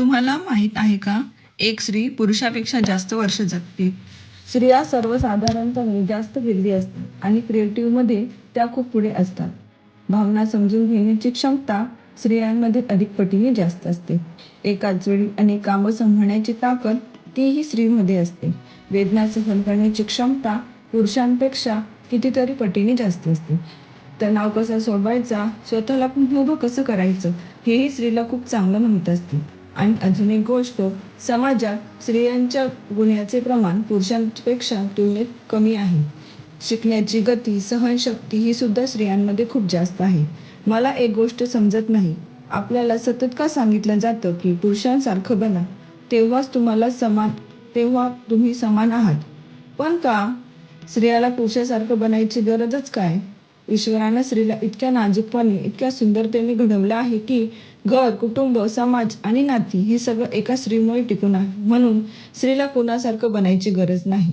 तुम्हाला माहीत आहे का? एक स्त्री पुरुषापेक्षा जास्त वर्ष जगते. स्त्रिया सर्वसाधारणपणे जास्त हेल्दी असतात आणि क्रिएटिव्हमध्ये त्या खूप पुढे असतात. भावना समजून घेण्याची क्षमता स्त्रियांमध्ये अधिक पटीने जास्त असते. एकाच वेळी अनेक कामं सांभाळण्याची ताकद तीही स्त्रीमध्ये असते. वेदना सहन करण्याची क्षमता पुरुषांपेक्षा कितीतरी पटीने जास्त असते. तणाव कसा सोडवायचा, स्वतःला पण उभं कसं करायचं, हेही स्त्रीला खूप चांगलं माहीत असते. आणि अजून एक गोष्ट, समाजात स्त्रियांच्या गुन्ह्याचे प्रमाण पुरुषांपेक्षा तुलनेत कमी आहे. शिकण्याची गती, सहनशक्ती ही सुद्धा स्त्रियांमध्ये खूप जास्त आहे. मला एक गोष्ट समजत नाही, आपल्याला सतत का सांगितलं जातं की पुरुषांसारखं बना, तेव्हाच तुम्हाला समान तेव्हा तुम्ही समान आहात. पण का? स्त्रियाला पुरुषासारखं बनायची गरजच काय? ईश्वरानं स्त्रीला इतक्या नाजूकपणे, इतक्या सुंदरतेने घडवलं आहे की घर, कुटुंब, समाज आणि नाती हे सगळं एका स्त्रीमुळे टिकून आहे. म्हणून स्त्रीला कुणासारखं बनायची गरज नाही.